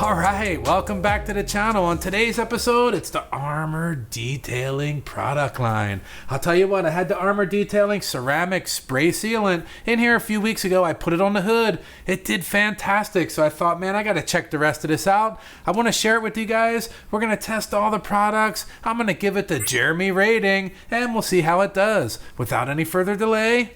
All right, welcome back to the channel. On today's episode, it's the Armour Detailing product line. I'll tell you what, I had the Armour Detailing ceramic spray sealant in here a few weeks ago. I put it on the hood. It did fantastic. So I thought, man, I got to check the rest of this out. I want to share it with you guys. We're going to test all the products. I'm going to give it the Jeremy rating, and we'll see how it does. Without any further delay,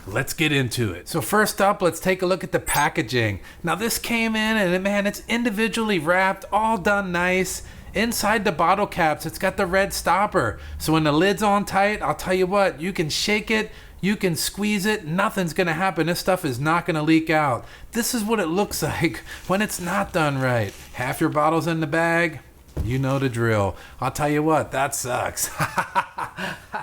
let's get into it. So first up, let's take a look at the packaging. Now this came in and man, it's individually wrapped, all done nice. Inside the bottle caps, it's got the red stopper. So when the lid's on tight, I'll tell you what, you can shake it, you can squeeze it, nothing's gonna happen. This stuff is not gonna leak out. This is what it looks like when it's not done right. Half your bottle's in the bag. You know the drill. I'll tell you what, that sucks.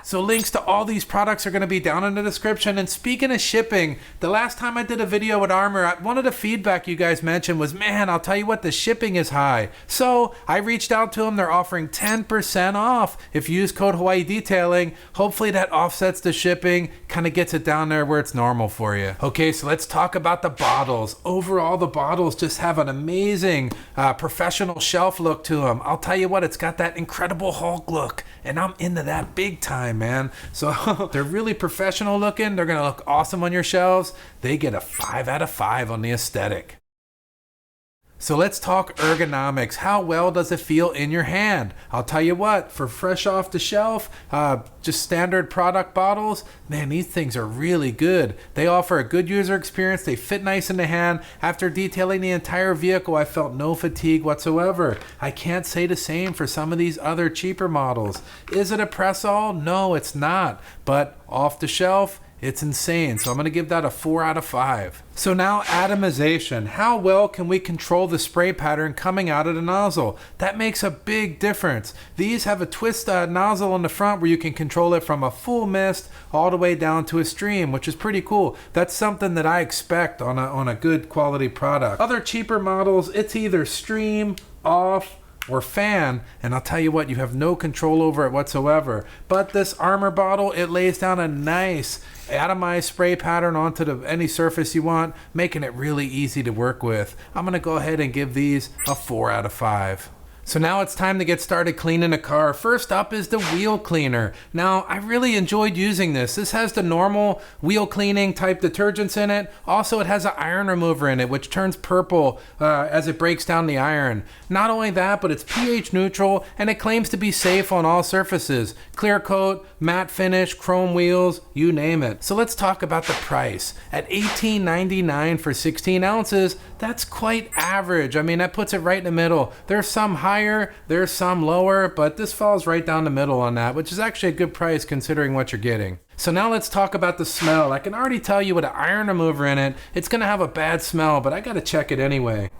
So links to all these products are going to be down in the description. And speaking of shipping, the last time I did a video with Armour, one of the feedback you guys mentioned was, man, I'll tell you what, the shipping is high. So I reached out to them. They're offering 10% off if you use code Hawaii Detailing. Hopefully that offsets the shipping, kind of gets it down there where it's normal for you. Okay, so let's talk about the bottles. Overall, the bottles just have an amazing professional shelf look to them. I'll tell you what, it's got that Incredible Hulk look, and I'm into that big time, man. So they're really professional looking. They're gonna look awesome on your shelves. They get a 5 out of 5 on the aesthetic. So let's talk ergonomics. How well does it feel in your hand? I'll tell you what, for fresh off the shelf, just standard product bottles, man, these things are really good. They offer a good user experience. They fit nice in the hand. After detailing the entire vehicle, I felt no fatigue whatsoever. I can't say the same for some of these other cheaper models. Is it a press-all? No, it's not. But off the shelf, it's insane. So I'm going to give that a 4 out of 5. So now atomization. How well can we control the spray pattern coming out of the nozzle? That makes a big difference. These have a twist nozzle on the front where you can control it from a full mist all the way down to a stream, which is pretty cool. That's something that I expect on a good quality product. Other cheaper models, it's either stream, off, or fan, and I'll tell you what, you have no control over it whatsoever. But this Armour bottle, it lays down a nice atomized spray pattern onto any surface you want, making it really easy to work with. I'm gonna go ahead and give these a 4 out of 5. So now it's time to get started cleaning a car. First up is the wheel cleaner. Now, I really enjoyed using this. This has the normal wheel cleaning type detergents in it. Also, it has an iron remover in it, which turns purple as it breaks down the iron. Not only that, but it's pH neutral, and it claims to be safe on all surfaces. Clear coat, matte finish, chrome wheels, you name it. So let's talk about the price. At $18.99 for 16 ounces, that's quite average. I mean, that puts it right in the middle. There's some higher, there's some lower, but this falls right down the middle on that, which is actually a good price considering what you're getting. So now let's talk about the smell. I can already tell you with an iron remover in it, it's gonna have a bad smell, but I gotta check it anyway.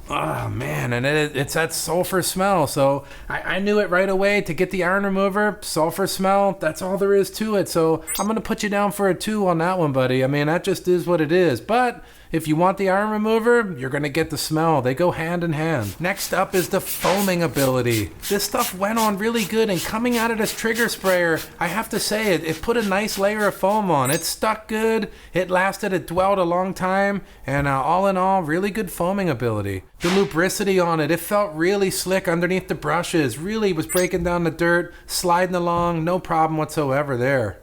Oh man, and it's that sulfur smell. So I knew it right away to get the iron remover, sulfur smell, that's all there is to it. So I'm gonna put you down for a 2 on that one, buddy. I mean, that just is what it is. But if you want the iron remover, you're gonna get the smell. They go hand in hand. Next up is the foaming ability. This stuff went on really good, and coming out of this trigger sprayer, I have to say it put a nice layer of foam on. It stuck good, it lasted, it dwelled a long time, and all in all, really good foaming ability. The lubricity on it, it felt really slick underneath the brushes, really was breaking down the dirt, sliding along, no problem whatsoever there.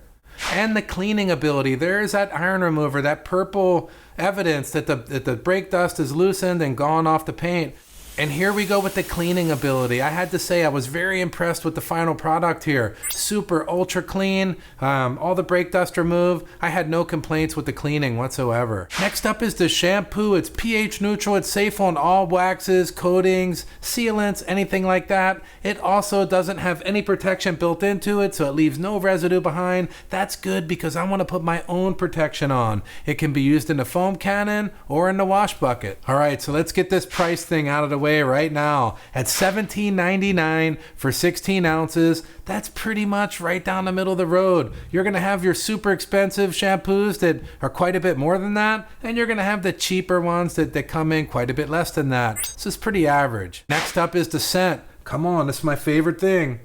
And the cleaning ability, there's that iron remover, that purple evidence that the brake dust is loosened and gone off the paint. And here we go with the cleaning ability. I had to say I was very impressed with the final product here. Super ultra clean, all the brake dust removed. I had no complaints with the cleaning whatsoever. Next up is the shampoo. It's pH neutral. It's safe on all waxes, coatings, sealants, anything like that. It also doesn't have any protection built into it, so it leaves no residue behind. That's good because I want to put my own protection on. It can be used in the foam cannon or in the wash bucket. All right, so let's get this price thing out of the way right now. At $17.99 for 16 ounces, that's pretty much right down the middle of the road. You're gonna have your super expensive shampoos that are quite a bit more than that, and you're gonna have the cheaper ones that come in quite a bit less than that. So it's pretty average. Next up is the scent. Come on, this is my favorite thing.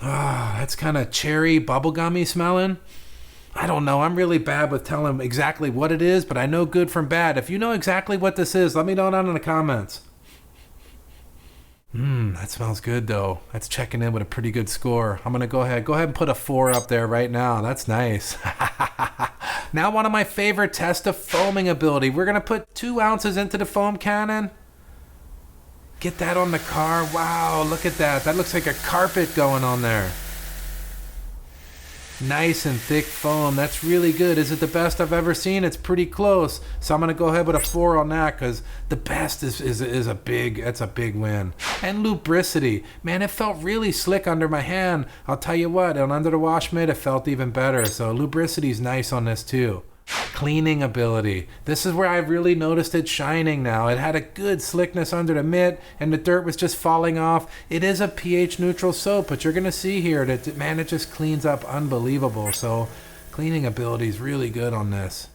Ah, that's kind of cherry bubblegummy smelling. I don't know. I'm really bad with telling exactly what it is, but I know good from bad. If you know exactly what this is, let me know down in the comments. That smells good though. That's checking in with a pretty good score. I'm gonna go ahead and put a 4 up there right now. That's nice. Now one of my favorite tests of foaming ability. We're gonna put 2 ounces into the foam cannon. Get that on the car. Wow, look at that. That looks like a carpet going on there. Nice and thick foam. That's really good. Is it the best I've ever seen? It's pretty close. So I'm going to go ahead with a 4 on that because the best is a big win. And lubricity. Man, it felt really slick under my hand. I'll tell you what, and under the wash mitt, it felt even better. So lubricity is nice on this too. Cleaning ability. This is where I really noticed it shining now. It had a good slickness under the mitt and the dirt was just falling off. It is a pH neutral soap, but you're going to see here that, man, it just cleans up unbelievable. So cleaning ability is really good on this.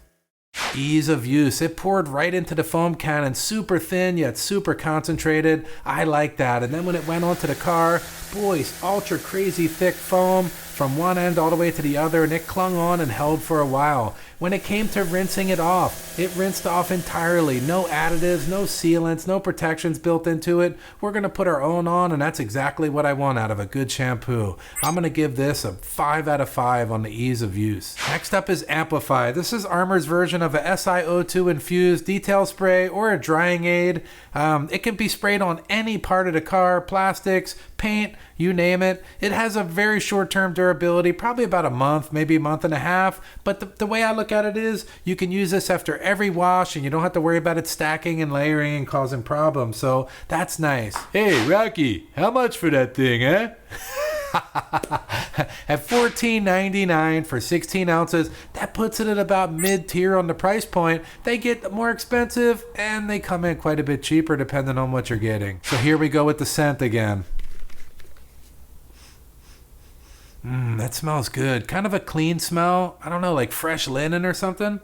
Ease of use. It poured right into the foam cannon, super thin yet super concentrated. I like that. And then when it went onto the car, boy, ultra crazy thick foam from one end all the way to the other, and it clung on and held for a while. When it came to rinsing it off, it rinsed off entirely. No additives, no sealants, no protections built into it. We're going to put our own on, and that's exactly what I want out of a good shampoo. I'm going to give this a 5 out of 5 on the ease of use. Next up is Amplify. This is Armour's version of a SiO2 infused detail spray or a drying aid. It can be sprayed on any part of the car, plastics, paint, you name it. It has a very short-term durability, probably about a month, maybe a month and a half. But the way I look at it is you can use this after every wash and you don't have to worry about it stacking and layering and causing problems. So that's nice. Hey, Rocky, how much for that thing, eh? At $14.99 for 16 ounces, that puts it at about mid-tier on the price point. They get more expensive and they come in quite a bit cheaper depending on what you're getting. So here we go with the scent again. That smells good. Kind of a clean smell. I don't know, like fresh linen or something.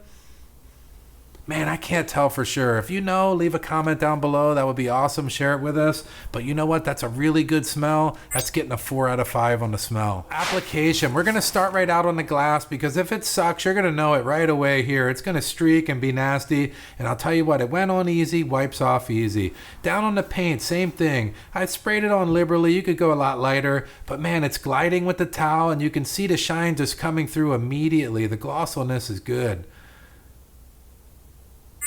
Man, I can't tell for sure. If you know, leave a comment down below. That would be awesome. Share it with us. But you know what? That's a really good smell. That's getting a 4 out of 5 on the smell. Application. We're going to start right out on the glass because if it sucks, you're going to know it right away here. It's going to streak and be nasty. And I'll tell you what, it went on easy, wipes off easy. Down on the paint, same thing. I sprayed it on liberally. You could go a lot lighter. But man, it's gliding with the towel and you can see the shine just coming through immediately. The gloss on this is good.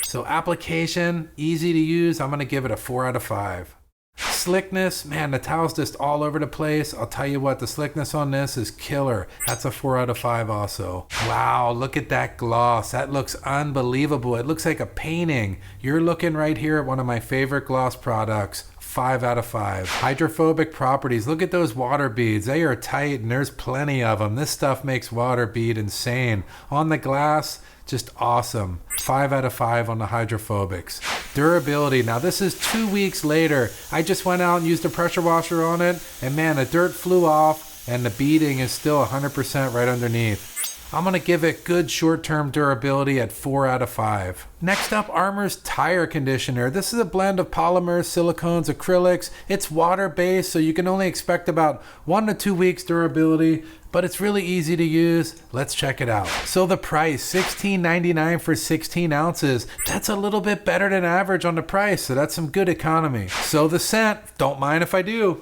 So application, easy to use. I'm going to give it a 4 out of 5. Slickness, man, the towel's just all over the place. I'll tell you what, the slickness on this is killer. That's a 4 out of 5 also. Wow, look at that gloss. That looks unbelievable. It looks like a painting. You're looking right here at one of my favorite gloss products. 5 out of 5. Hydrophobic properties. Look at those water beads. They are tight and there's plenty of them. This stuff makes water bead insane. On the glass, just awesome. 5 out of 5 on the hydrophobics. Durability. Now this is 2 weeks later. I just went out and used a pressure washer on it and man, the dirt flew off and the beading is still 100% right underneath. I'm going to give it good short-term durability at 4 out of 5. Next up, Armour's tire conditioner. This is a blend of polymers, silicones, acrylics. It's water-based, so you can only expect about 1 to 2 weeks durability, but it's really easy to use. Let's check it out. So the price, $16.99 for 16 ounces. That's a little bit better than average on the price, so that's some good economy. So the scent, don't mind if I do.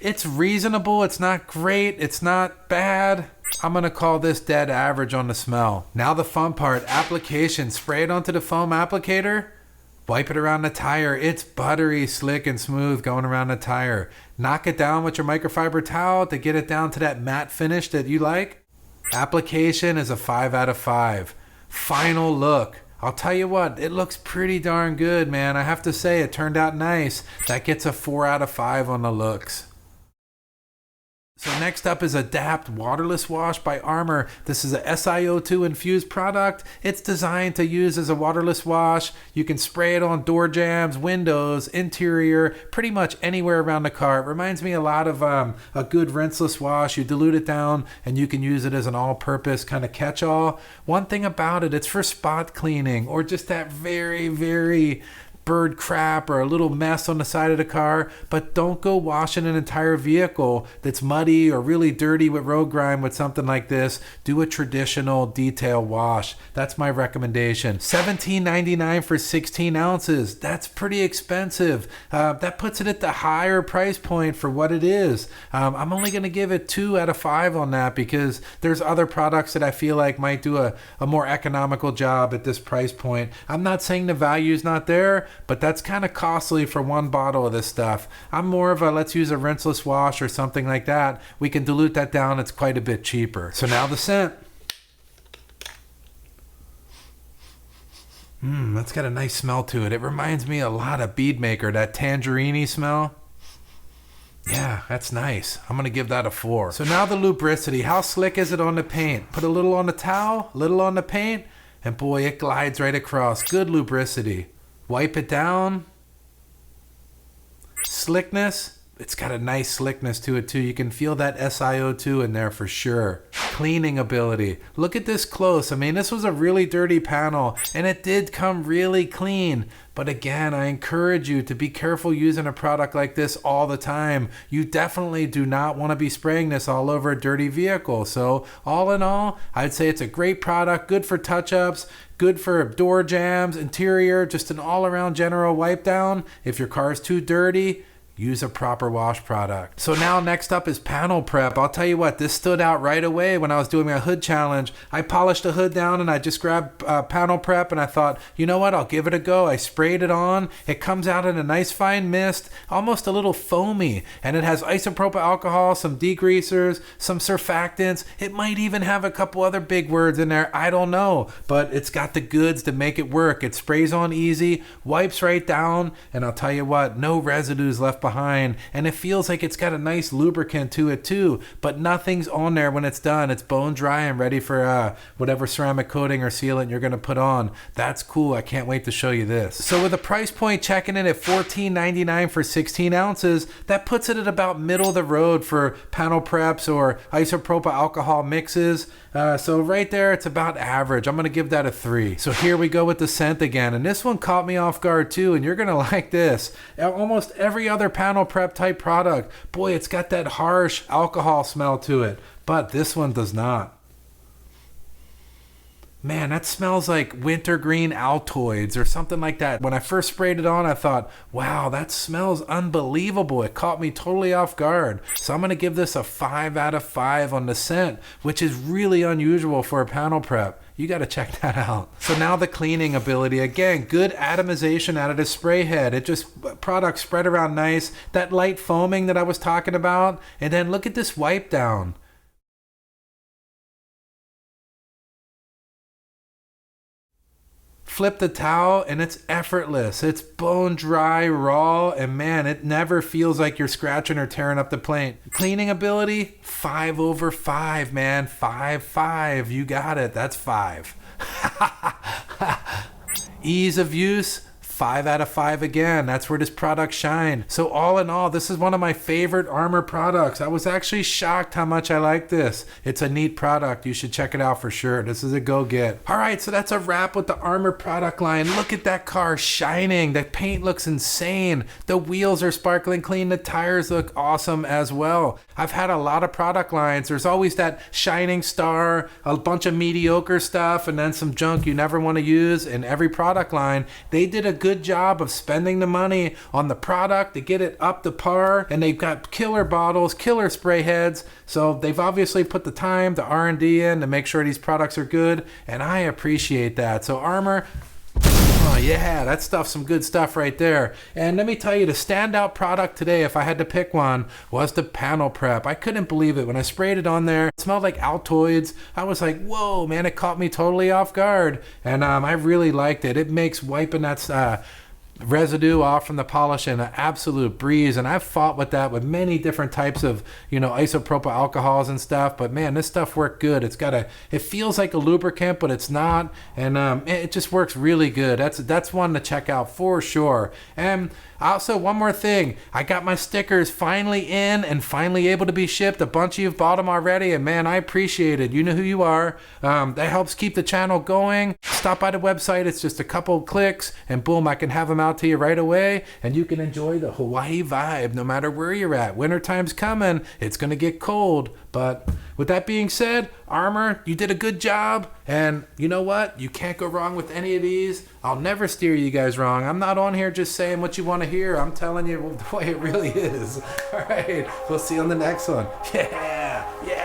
It's reasonable, it's not great, it's not bad. I'm gonna call this dead average on the smell. Now the fun part, application. Spray it onto the foam applicator, wipe it around the tire. It's buttery, slick, and smooth going around the tire. Knock it down with your microfiber towel to get it down to that matte finish that you like. Application is a 5 out of 5. Final look. I'll tell you what, it looks pretty darn good, man. I have to say, it turned out nice. That gets a 4 out of 5 on the looks. So next up is Adapt Waterless Wash by Armour. This is a SiO2 infused product. It's designed to use as a waterless wash. You can spray it on door jambs, windows, interior, pretty much anywhere around the car. It reminds me a lot of a good rinseless wash. You dilute it down and you can use it as an all-purpose kind of catch-all. One thing about it, it's for spot cleaning or just that very, very bird crap or a little mess on the side of the car, but don't go washing an entire vehicle that's muddy or really dirty with road grime with something like this. Do a traditional detail wash. That's my recommendation. $17.99 for 16 ounces. That's pretty expensive. That puts it at the higher price point for what it is. I'm only going to give it 2 out of 5 on that because there's other products that I feel like might do a more economical job at this price point. I'm not saying the value's not there, but that's kind of costly for one bottle of this stuff. I'm more of a let's use a rinseless wash or something like that. We can dilute that down. It's quite a bit cheaper. So now the scent. That's got a nice smell to it. It reminds me a lot of Bead Maker, that tangerine smell. Yeah, that's nice. I'm going to give that a 4. So now the lubricity. How slick is it on the paint? Put a little on the towel, little on the paint, and boy, it glides right across. Good lubricity. Wipe it down. Slickness. It's got a nice slickness to it too. You can feel that SiO2 in there for sure. Cleaning ability. Look at this close. I mean, this was a really dirty panel and it did come really clean. But again, I encourage you to be careful using a product like this all the time. You definitely do not want to be spraying this all over a dirty vehicle. So all in all, I'd say it's a great product, good for touch-ups, good for door jams, interior, just an all-around general wipe down. If your car is too dirty, use a proper wash product. So now next up is panel prep. I'll tell you what, this stood out right away when I was doing my hood challenge. I polished the hood down and I just grabbed panel prep and I thought, you know what, I'll give it a go. I sprayed it on. It comes out in a nice fine mist, almost a little foamy, and it has isopropyl alcohol, some degreasers, some surfactants. It might even have a couple other big words in there. I don't know, but it's got the goods to make it work. It sprays on easy, wipes right down, and I'll tell you what, no residues left behind, and it feels like it's got a nice lubricant to it too, but nothing's on there when it's done. It's bone dry and ready for whatever ceramic coating or sealant you're going to put on. That's cool. I can't wait to show you this. So with a price point checking in at $14.99 for 16 ounces, that puts it at about middle of the road for panel preps or isopropyl alcohol mixes. So right there, it's about average. I'm going to give that a 3. So here we go with the scent again, and this one caught me off guard too, and you're going to like this. Almost every other panel prep type product, boy, it's got that harsh alcohol smell to it, but this one does not. Man, that smells like wintergreen Altoids or something like that. When I first sprayed it on, I thought, wow, that smells unbelievable. It caught me totally off guard. So I'm going to give this a 5 out of 5 on the scent, which is really unusual for a panel prep. You got to check that out. So now the cleaning ability. Again, good atomization out of the spray head. It just, product spread around nice. That light foaming that I was talking about. And then look at this wipe down. Flip the towel and it's effortless. It's bone dry, raw, and man, it never feels like you're scratching or tearing up the paint. Cleaning ability, 5 over 5, man. 5. You got it. That's 5. Ease of use, 5 out of 5 again. That's where this product shined. So all in all, this is one of my favorite Armour products. I was actually shocked how much I like this. It's a neat product. You should check it out for sure. This is a go get. All right, so that's a wrap with the Armour product line. Look at that car shining. The paint looks insane. The wheels are sparkling clean. The tires look awesome as well. I've had a lot of product lines. There's always that shining star, a bunch of mediocre stuff, and then some junk you never want to use. In every product line, they did a good job of spending the money on the product to get it up to par, and they've got killer bottles, killer spray heads. So they've obviously put the time, the R&D in to make sure these products are good, and I appreciate that. So Armour, oh yeah, that stuff's some good stuff right there. And let me tell you, the standout product today, if I had to pick one, was the panel prep. I couldn't believe it. When I sprayed it on there, it smelled like Altoids. I was like, whoa, man, it caught me totally off guard. And I really liked it. It makes wiping that residue off from the polish an absolute breeze, and I've fought with that with many different types of isopropyl alcohols and stuff, but man, this stuff worked good. It feels like a lubricant, but it's not, and it just works really good. That's one to check out for sure. And also, one more thing, I got my stickers finally in and finally able to be shipped. A bunch of you have bought them already, and man, I appreciate it. You know who you are. That helps keep the channel going. Stop by the website. It's just a couple clicks, and boom, I can have them out out to you right away, and you can enjoy the Hawaii vibe no matter where you're at. Wintertime's coming. It's going to get cold. But with that being said, Armour, you did a good job. And you know what? You can't go wrong with any of these. I'll never steer you guys wrong. I'm not on here just saying what you want to hear. I'm telling you the way it really is. All right. We'll see you on the next one. Yeah. Yeah.